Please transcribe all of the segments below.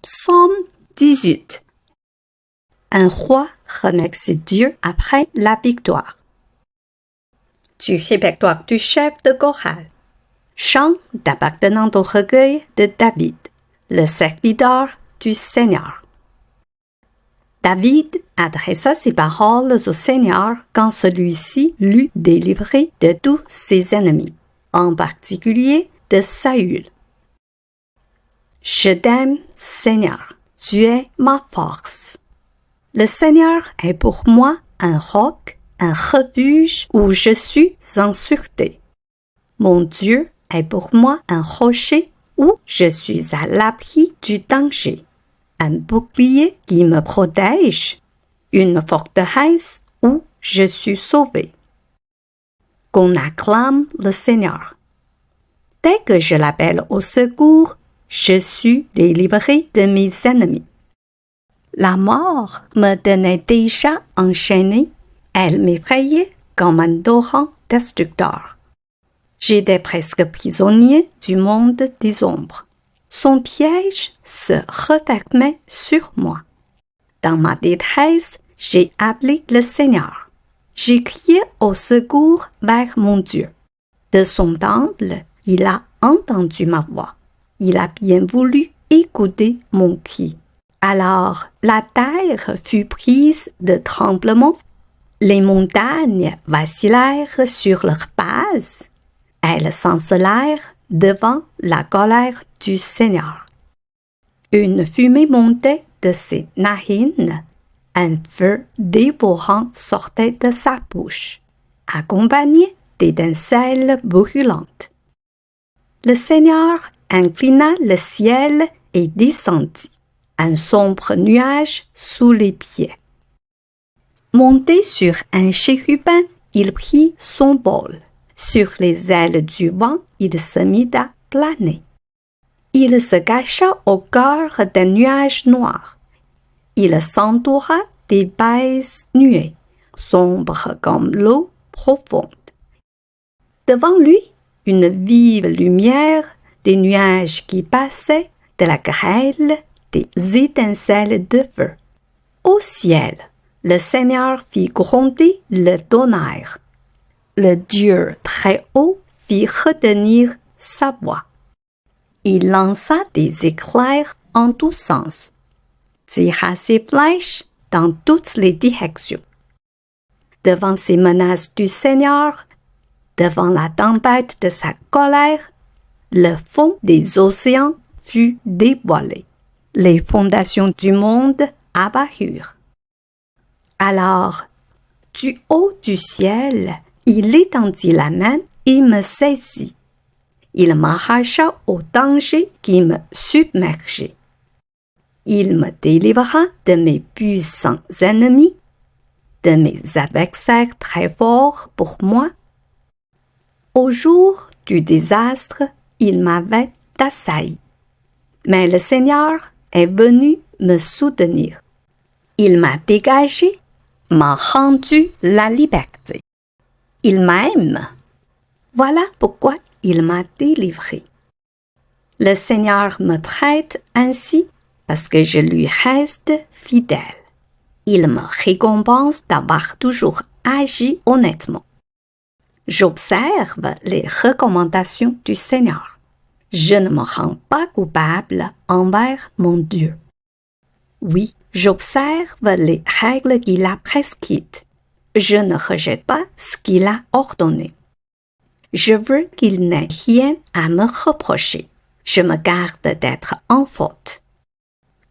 Psaume 18. Un roi remercie Dieu après la victoire. Du répertoire du chef de chorale. Chant appartenant au recueil de David, le serviteur du Seigneur. David adressa ses paroles au Seigneur quand celui-ci l'eut délivré de tous ses ennemis, en particulier de Saül. Je t'aime, Seigneur, tu es ma force. Le Seigneur est pour moi un roc, un refuge où je suis en sûreté. Mon Dieu est pour moi un rocher où je suis à l'abri du danger, un bouclier qui me protège, une forteresse où je suis sauvé. Qu'on acclame le Seigneur. Dès que je l'appelle au secours, je suis délivré de mes ennemis. La mort me tenait déjà enchaîné, elle m'effrayait comme un torrent destructeur. J'étais presque prisonnier du monde des ombres. Son piège se refermait sur moi. Dans ma détresse, j'ai appelé le Seigneur. J'ai crié au secours vers mon Dieu. De son temple, il a entendu ma voix. Il a bien voulu écouter mon cri. Alors la terre fut prise de tremblement. Les montagnes vacillèrent sur leur base. Elles s'encelèrent devant la colère du Seigneur. Une fumée montait de ses narines. Un feu dévorant sortait de sa bouche, accompagné d'étincelles brûlantes. Le Seigneur inclina le ciel et descendit, un sombre nuage sous les pieds. Monté sur un chérubin, il prit son vol. Sur les ailes du vent, il se mit à planer. Il se cacha au cœur d'un nuage noir. Il s'entoura d'épaisses nuées, sombres comme l'eau profonde. Devant lui, une vive lumière, des nuages qui passaient, de la grêle, des étincelles de feu. Au ciel, le Seigneur fit gronder le tonnerre. Le Dieu très haut fit retenir sa voix. Il lança des éclairs en tous sens, tira ses flèches dans toutes les directions. Devant ces menaces du Seigneur, devant la tempête de sa colère, le fond des océans fut dévoilé. Les fondations du monde apparurent. Alors, du haut du ciel, il étendit la main et me saisit. Il m'arracha au danger qui me submergeait. Il me délivra de mes puissants ennemis, de mes adversaires très forts pour moi. Au jour du désastre, il m'avait assailli. Mais le Seigneur est venu me soutenir. Il m'a dégagé, m'a rendu la liberté. Il m'aime. Voilà pourquoi il m'a délivré. Le Seigneur me traite ainsi parce que je lui reste fidèle. Il me récompense d'avoir toujours agi honnêtement. J'observe les recommandations du Seigneur. Je ne me rends pas coupable envers mon Dieu. Oui, j'observe les règles qu'il a prescrites. Je ne rejette pas ce qu'il a ordonné. Je veux qu'il n'ait rien à me reprocher. Je me garde d'être en faute.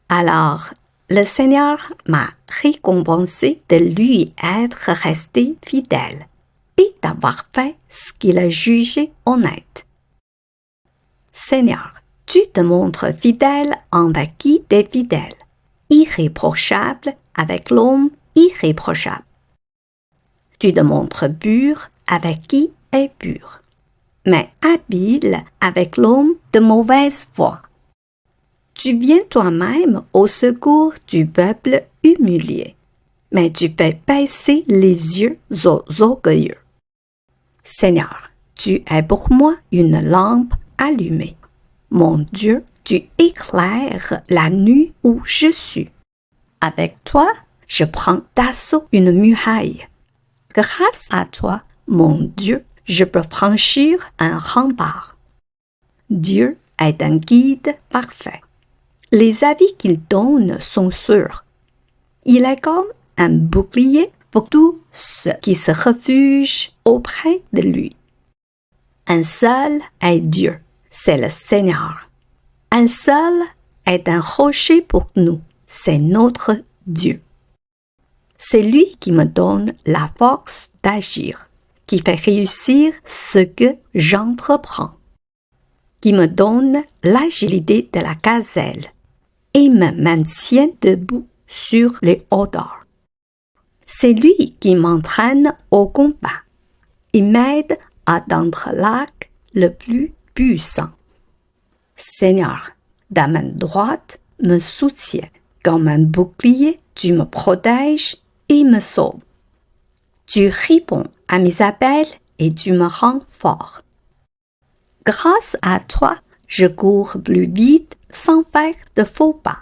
Alors, le Seigneur m'a récompensé de lui être resté fidèle et d'avoir fait ce qu'il a jugé honnête. Seigneur, tu te montres fidèle envers qui t'es fidèle, irréprochable avec l'homme irréprochable. Tu te montres pur avec qui est pur, mais habile avec l'homme de mauvaise foi. Tu viens toi-même au secours du peuple humilié, mais tu fais baisser les yeux aux orgueilleux. Seigneur, tu es pour moi une lampe allumée. Mon Dieu, tu éclaires la nuit où je suis. Avec toi, je prends d'assaut une muraille. Grâce à toi, mon Dieu, je peux franchir un rempart. Dieu est un guide parfait. Les avis qu'il donne sont sûrs. Il est comme un bouclier pour tous ceux qui se réfugient auprès de lui. Un seul est Dieu, c'est le Seigneur. Un seul est un rocher pour nous, c'est notre Dieu. C'est lui qui me donne la force d'agir, qui fait réussir ce que j'entreprends, qui me donne l'agilité de la gazelle et me maintient debout sur les hauteurs. C'est lui qui m'entraîne au combat. Il m'aide à atteindre l'arc le plus puissant. Seigneur, ta main droite me soutient. Comme un bouclier, tu me protèges et me sauves. Tu réponds à mes appels et tu me rends fort. Grâce à toi, je cours plus vite sans faire de faux pas.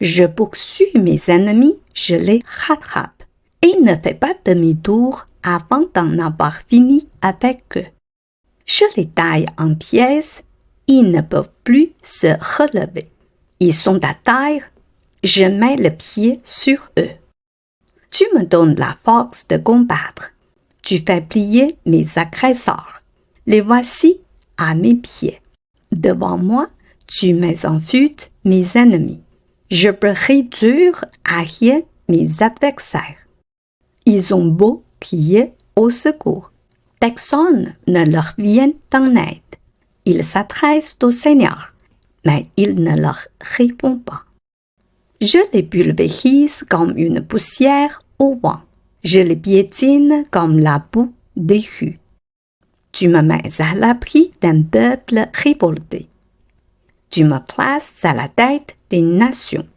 Je poursuis mes ennemis, je les rattrape et ne fais pas demi-tour avant d'en avoir fini avec eux. Je les taille en pièces, ils ne peuvent plus se relever. Ils sont à terre, je mets le pied sur eux. Tu me donnes la force de combattre. Tu fais plier mes agresseurs. Les voici à mes pieds. Devant moi, tu mets en fuite mes ennemis. Je peux réduire à rien mes adversaires. Ils ont beau crier au secours. Personne ne leur vient en aide. Ils s'adressent au Seigneur, mais il ne leur répond pas. Je les pulvérise comme une poussière au vent. Je les piétine comme la boue des rues. Tu me mets à l'abri d'un peuple révolté. Tu me places à la tête des nations.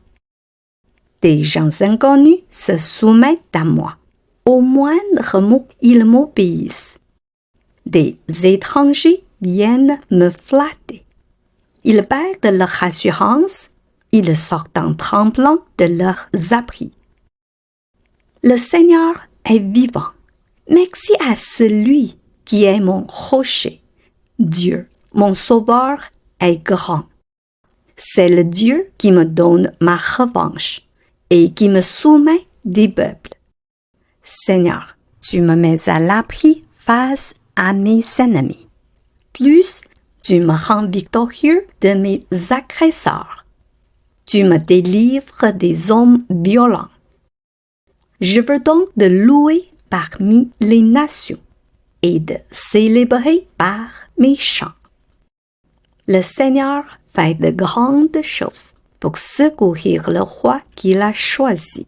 Des gens inconnus se soumettent à moi. Au moindre mot, ils m'obéissent. Des étrangers viennent me flatter. Ils perdent leur assurance, ils sortent en tremblant de leurs abris. Le Seigneur est vivant. Merci à celui qui est mon rocher. Dieu, mon sauveur, est grand. C'est le Dieu qui me donne ma revanche et qui me soumet des peuples. Seigneur, tu me mets à l'abri face à mes ennemis. Plus, tu me rends victorieux de mes agresseurs. Tu me délivres des hommes violents. Je veux donc te louer parmi les nations et de célébrer par mes chants. Le Seigneur fait de grandes choses pour secourir le roi qu'il a choisi.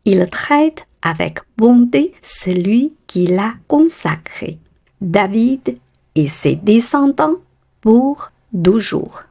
Il traite avec bonté celui qu'il a consacré, David et ses descendants pour toujours.